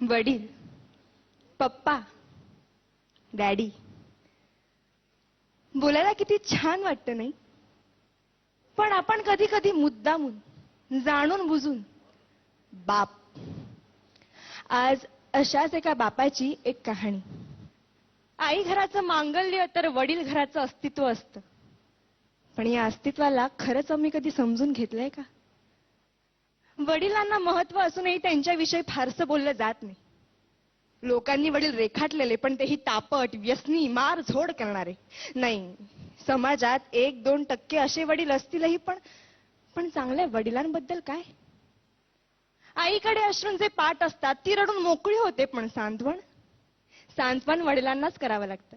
वडील, पप्पा, डॅडी बोलायला किती छान वाटतं नाही? पण आपण कधी कधी मुद्दामून जाणून बुजून बाप. आज अशाच एका बापाची एक कहाणी. आई घराचं मांगल्य तर वडील घराचं अस्तित्व असतं. पण या अस्तित्वाला खरंच आम्ही कधी समजून घेतलंय का? वडिलांना महत्व असूनही त्यांच्याविषयी फारसं बोललं जात नाही. लोकांनी वडील रेखाटलेले, पण तेही तापट, व्यसनी, मार झोड करणारे. नाही, समाजात 1-2% असे वडील असतीलही, पण चांगल्या वडिलांबद्दल काय? आईकडे अश्रूंचे पाट असतात, ती रडून मोकळी होते, पण सांत्वन वडिलांनाच करावं लागतं.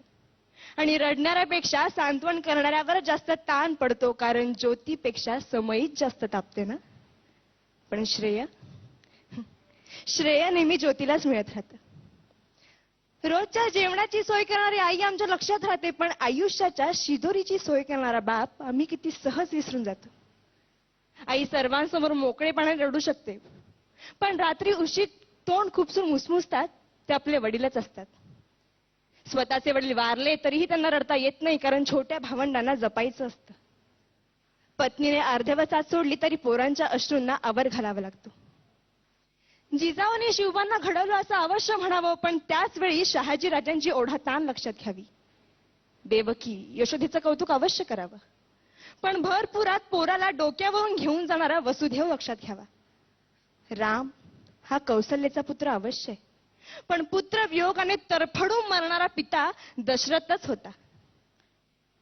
आणि रडणाऱ्यापेक्षा सांत्वन करणाऱ्यावर जास्त ताण पडतो, कारण ज्योतीपेक्षा समईच जास्त तापते ना. पण श्रेय नेहमी ज्योतीलाच मिळत राहतं. रोजच्या जेवणाची सोय करणारी आई आमच्या लक्षात राहते, पण आयुष्याच्या शिदोरीची सोय करणारा बाप आम्ही किती सहज विसरून जातो. आई सर्वांसमोर मोकळेपणाने रडू शकते, पण रात्री उशीत तोंड खुपसून मुसमुसतात ते आपले वडीलच असतात. स्वतःचे वडील वारले तरीही त्यांना रडता येत नाही, कारण छोट्या भावंडांना जपायचं असतं. पत्नीने अर्धवसात सोडली तरी पोरांच्या अश्रूंना आवर घालावा लागतो. जिजाऊने शिवबांना घडवलं असं अवश्य म्हणावं, पण त्याच वेळी शहाजी राजांची ओढाताण लक्षात घ्यावी. देवकी, यशोदेचं कौतुक अवश्य करावं, पण भरपुरात पोराला डोक्यावरून घेऊन जाणारा वसुदेव लक्षात घ्यावा. राम हा कौसल्याचा पुत्र अवश्य, पण पुत्र वियोगाने तरफडून मरणारा पिता दशरथच होता.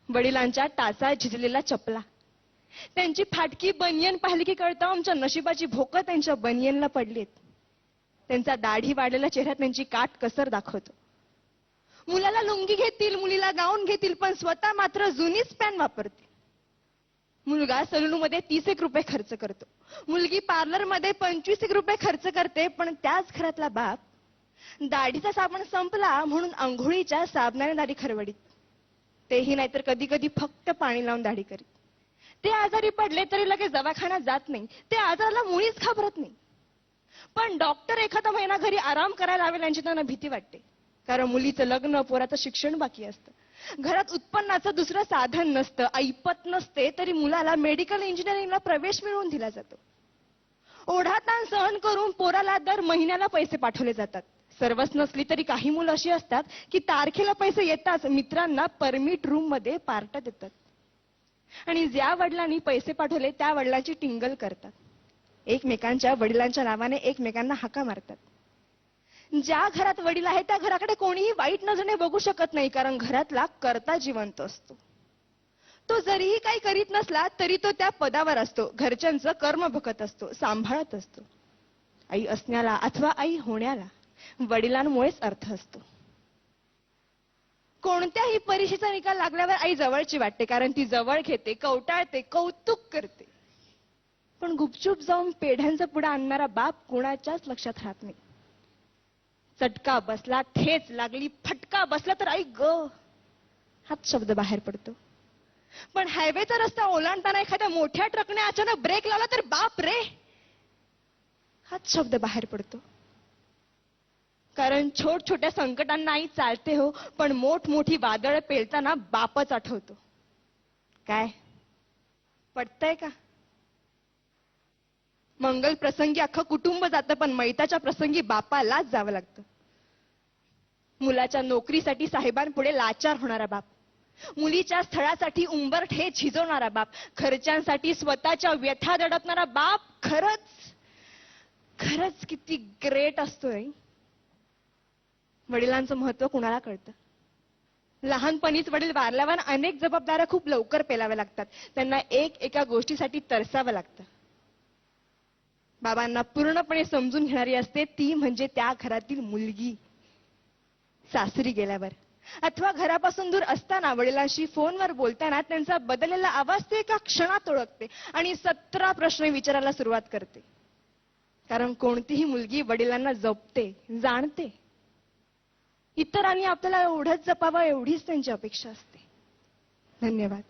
वडिलांच्या टाचा झिजलेला चपला, त्यांची फाटकी बनियन पाहिली की कळतं आमच्या नशिबाची भोकं त्यांच्या बनियनला पडलीत. त्यांचा दाढी वाढलेला चेहरा त्यांची काट कसर दाखवतो. मुलाला लुंगी घेतील, मुलीला गाऊन घेतील, पण स्वतः मात्र जुनीच पॅन वापरते. मुलगा सलूनमध्ये 30 रुपये खर्च करतो, मुलगी पार्लरमध्ये 25 रुपये खर्च करते, पण त्याच घरातला बाप दाढीचा साबण संपला म्हणून अंघोळीच्या साबणाने दाढी खरवडीत. तेही नाहीतर कधी कधी फक्त पाणी लावून दाढी करीत. ते आजारी पडले तरी लगेच दवाखान्यात जात नाही, ते आजाराला मुळीच घाबरत नाही. पण डॉक्टर एखादा महिना घरी आराम करायला लावेल यांची त्यांना भीती वाटते, कारण मुलीचं लग्न, पोराचं शिक्षण बाकी असतं. घरात उत्पन्नाचं दुसरं साधन नसतं, ऐपत नसते, तरी मुलाला मेडिकल इंजिनिअरिंगला प्रवेश मिळवून दिला जातो. ओढाताण सहन करून पोराला दर महिन्याला पैसे पाठवले जातात. सर्वच नसली तरी काही मुलं अशी असतात की तारखेला पैसे येताच मित्रांना परमिट रूम मध्ये पार्ट्या देतात, आणि ज्या वडिलांनी पैसे पाठवले त्या वडिलांची टिंगल करतात. एकमेकांच्या वडिलांच्या नावाने एकमेकांना हाका मारतात. ज्या घरात वडील आहे त्या घराकडे कोणीही वाईट नजरेने बघू शकत नाही, कारण घरातला कर्ता जिवंत असतो. तो जरीही काही करीत नसला तरी तो त्या पदावर असतो, घरच्यांचं कर्म बघत असतो, सांभाळत असतो. आई असण्याला अथवा आई होण्याला वडिलांमुळेच अर्थ असतो. कोणत्याही परीक्षेचा निकाल लागल्यावर आई जवळची वाटते, कारण ती जवळ घेते, कवटाळते, कौतुक करते. पण गुपचूप जाऊन पेढ्यांचा पुडा आणणारा बाप कोणाच्याच लक्षात राहत नाही. चटका बसला, ठेच लागली, फटका बसला तर आई ग हाच शब्द बाहेर पडतो. पण हायवेचा रस्ता ओलांडताना एखाद्या मोठ्या ट्रकने अचानक ब्रेक लावला तर बाप रे हाच शब्द बाहेर पडतो. कारण छोट्या संकटांना आई चालते हो, पण मोठी वादळ पेलताना बापच आठवतो. काय पटतंय का? मंगल प्रसंगी अख्खं कुटुंब जातं, पण मैताच्या प्रसंगी बापालाच जावं लागतं. मुलाच्या नोकरीसाठी साहेबांपुढे लाचार होणारा बाप, मुलीच्या स्थळासाठी उंबरठे झिजवणारा बाप, खर्चांसाठी स्वतःच्या व्यथा दडपणारा बाप खरंच किती ग्रेट असतोय. वडिलांचं महत्व कुणाला कळतं? लहानपणीच वडील वारल्यावर अनेक जबाबदाऱ्या खूप लवकर पेलाव्या लागतात. त्यांना एका गोष्टीसाठी तरसावं लागतं. बाबांना पूर्णपणे समजून घेणारी असते ती म्हणजे त्या घरातील मुलगी. सासरी गेल्यावर अथवा घरापासून दूर असताना वडिलांशी फोनवर बोलताना त्यांचा बदललेला आवाज ते एका क्षणात ओळखते आणि 17 प्रश्न विचारायला सुरुवात करते. कारण कोणतीही मुलगी वडिलांना जपते, जाणते. इतरांनी आपल्याला एवढंच जपावं एवढीच त्यांची अपेक्षा असते. धन्यवाद.